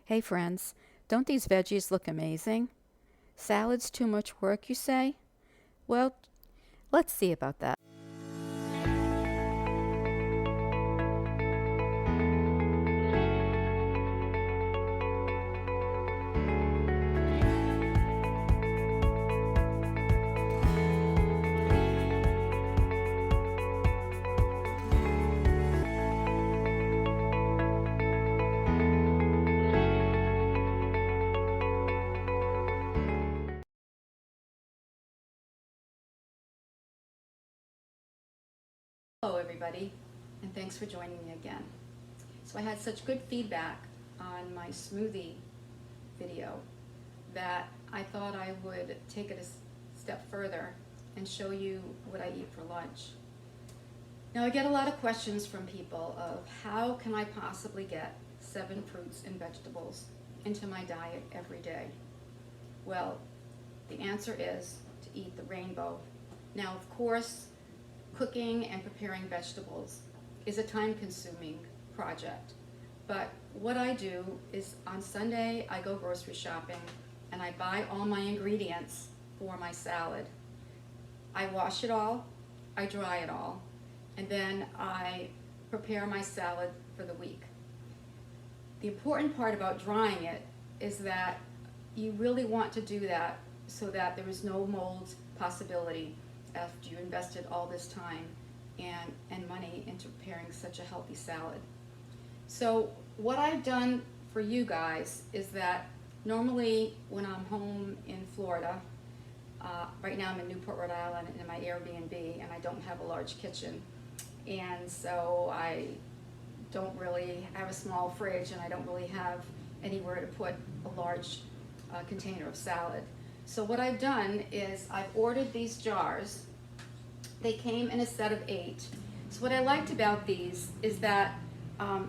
Hey friends, don't these veggies look amazing? Salad's too much work, you say? Well, let's see about that. Hello everybody, and thanks for joining me again. So I had such good feedback on my smoothie video that I thought I would take it a step further and show you what I eat for lunch. Now I get a lot of questions from people of how can I possibly get 7 fruits and vegetables into my diet every day? Well, the answer is to eat the rainbow. Now of course, cooking and preparing vegetables is a time-consuming project. But what I do is on Sunday I go grocery shopping and I buy all my ingredients for my salad. I wash it all, I dry it all, and then I prepare my salad for the week. The important part about drying it is that you really want to do that so that there is no mold possibility after you invested all this time and money into preparing such a healthy salad. So what I've done for you guys is that normally when I'm home in Florida, right now I'm in Newport, Rhode Island in my Airbnb, and I don't have a large kitchen, and so I don't really have a small fridge, and I don't really have anywhere to put a large container of salad. So what I've done is I've ordered these jars. They came in a set of 8. So what I liked about these is that,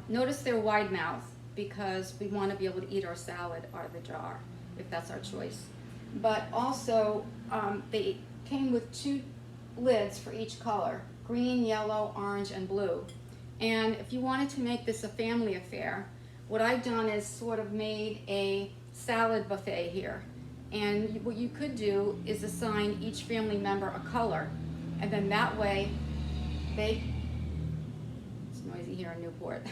notice they're wide mouth because we want to be able to eat our salad out of the jar, if that's our choice. But also, they came with 2 lids for each color, green, yellow, orange, and blue. And if you wanted to make this a family affair, what I've done is sort of made a salad buffet here. And what you could do is assign each family member a color, and then that way it's noisy here in Newport,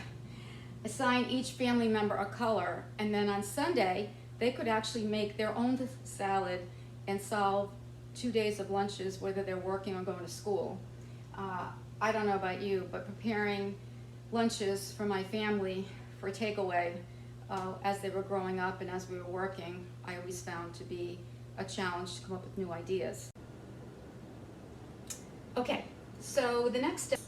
assign each family member a color, and then on Sunday they could actually make their own salad and solve 2 days of lunches, whether they're working or going to school. I don't know about you, but preparing lunches for my family for takeaway as they were growing up and as we were working, I always found to be a challenge to come up with new ideas. Okay, so the next step,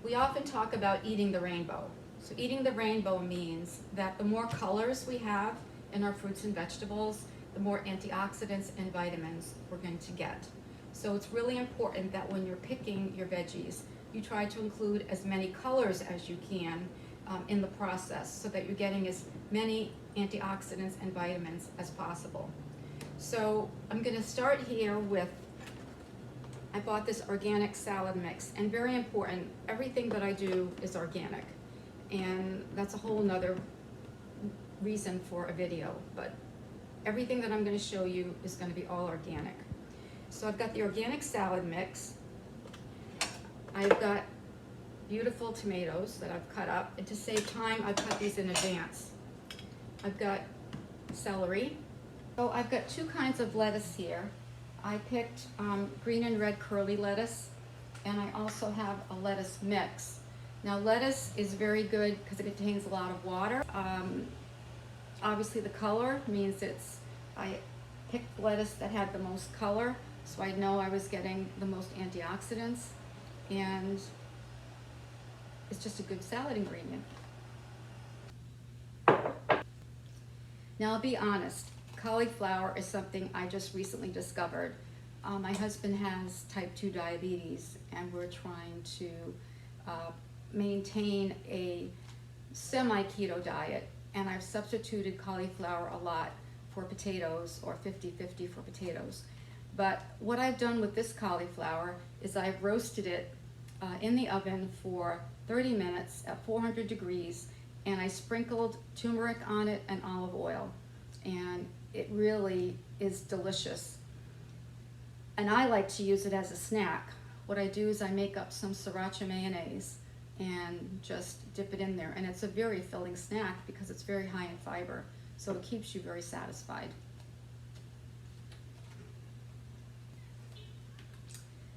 we often talk about eating the rainbow. So eating the rainbow means that the more colors we have in our fruits and vegetables, the more antioxidants and vitamins we're going to get. So it's really important that when you're picking your veggies, you try to include as many colors as you can in the process so that you're getting as many antioxidants and vitamins as possible. So I'm going to start here with, I bought this organic salad mix, and very important, everything that I do is organic. And that's a whole nother reason for a video, but everything that I'm going to show you is going to be all organic. So I've got the organic salad mix. I've got beautiful tomatoes that I've cut up, and to save time, I've cut these in advance. I've got celery. So I've got 2 kinds of lettuce here. I picked green and red curly lettuce, and I also have a lettuce mix. Now lettuce is very good because it contains a lot of water. Obviously the color means I picked lettuce that had the most color, so I know I was getting the most antioxidants, and it's just a good salad ingredient. Now I'll be honest, cauliflower is something I just recently discovered. My husband has type 2 diabetes, and we're trying to maintain a semi-keto diet, and I've substituted cauliflower a lot for potatoes, or 50-50 for potatoes. But what I've done with this cauliflower is I've roasted it in the oven for 30 minutes at 400 degrees, and I sprinkled turmeric on it and olive oil, and it really is delicious. And I like to use it as a snack. What I do is I make up some sriracha mayonnaise and just dip it in there, and it's a very filling snack because it's very high in fiber, so it keeps you very satisfied.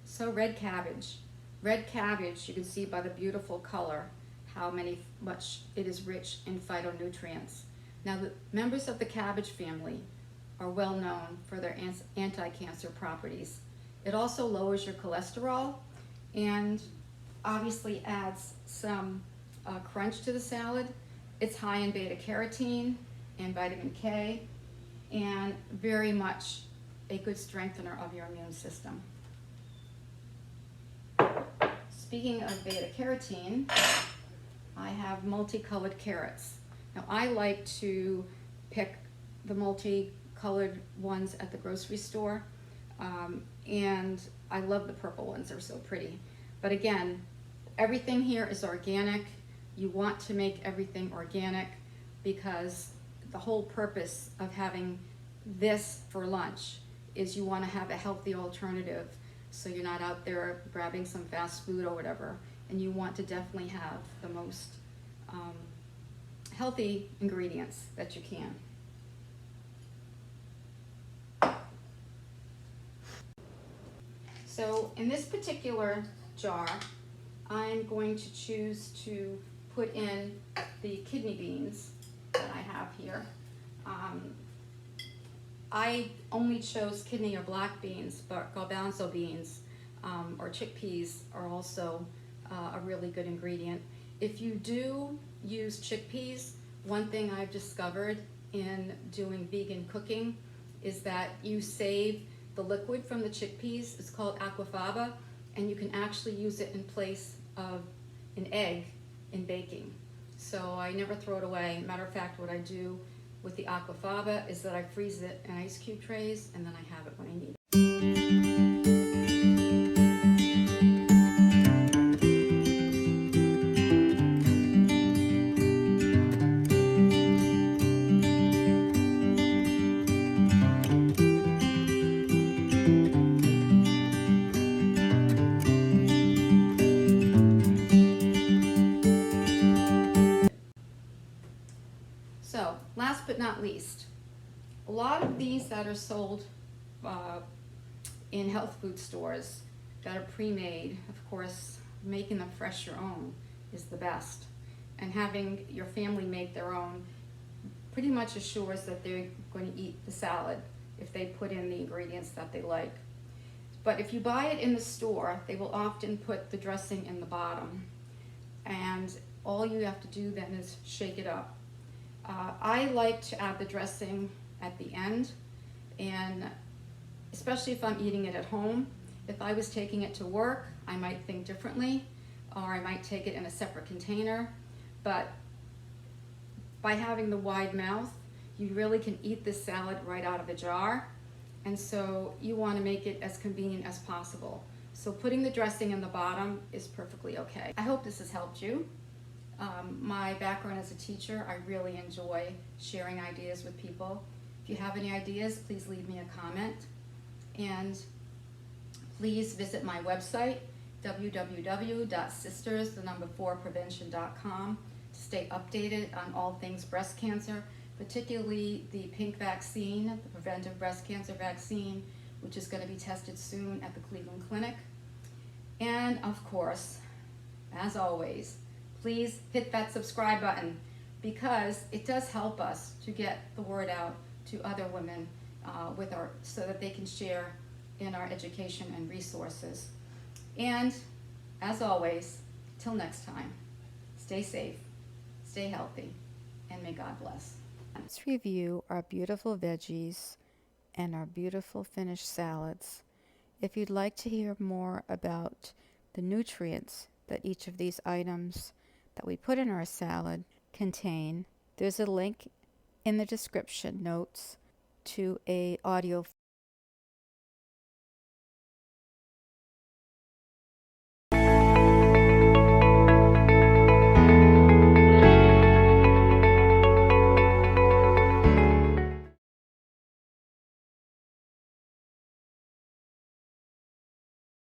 So red cabbage. Red cabbage, you can see by the beautiful color how much it is rich in phytonutrients. Now, the members of the cabbage family are well known for their anti-cancer properties. It also lowers your cholesterol and obviously adds some crunch to the salad. It's high in beta carotene and vitamin K, and very much a good strengthener of your immune system. Speaking of beta carotene, I have multicolored carrots. Now, I like to pick the multicolored ones at the grocery store, and I love the purple ones, they're so pretty. But again, everything here is organic. You want to make everything organic because the whole purpose of having this for lunch is you want to have a healthy alternative, so you're not out there grabbing some fast food or whatever, and you want to definitely have the most healthy ingredients that you can. So in this particular jar, I'm going to choose to put in the kidney beans that I have here. I only chose kidney or black beans, but garbanzo beans or chickpeas are also a really good ingredient. If you do use chickpeas, one thing I've discovered in doing vegan cooking is that you save the liquid from the chickpeas. It's called aquafaba, and you can actually use it in place of an egg in baking. So I never throw it away. Matter of fact, what I do with the aquafaba is that I freeze it in ice cube trays, and then I have it when I need it. So, last but not least, a lot of these that are sold in health food stores that are pre-made, of course, making them fresh your own is the best. And having your family make their own pretty much assures that they're going to eat the salad if they put in the ingredients that they like. But if you buy it in the store, they will often put the dressing in the bottom. And all you have to do then is shake it up. I like to add the dressing at the end, and especially if I'm eating it at home. If I was taking it to work, I might think differently, or I might take it in a separate container. But by having the wide mouth, you really can eat this salad right out of the jar, and so you want to make it as convenient as possible. So putting the dressing in the bottom is perfectly okay. I hope this has helped you. My background as a teacher, I really enjoy sharing ideas with people. If you have any ideas, please leave me a comment. And please visit my website, www.sisters4prevention.com, to stay updated on all things breast cancer, particularly the pink vaccine, the preventive breast cancer vaccine, which is going to be tested soon at the Cleveland Clinic. And of course, as always, please hit that subscribe button, because it does help us to get the word out to other women so that they can share in our education and resources. And as always, till next time, stay safe, stay healthy, and may God bless. Let's review our beautiful veggies and our beautiful finished salads. If you'd like to hear more about the nutrients that each of these items that we put in our salad contain, there's a link in the description notes to an audio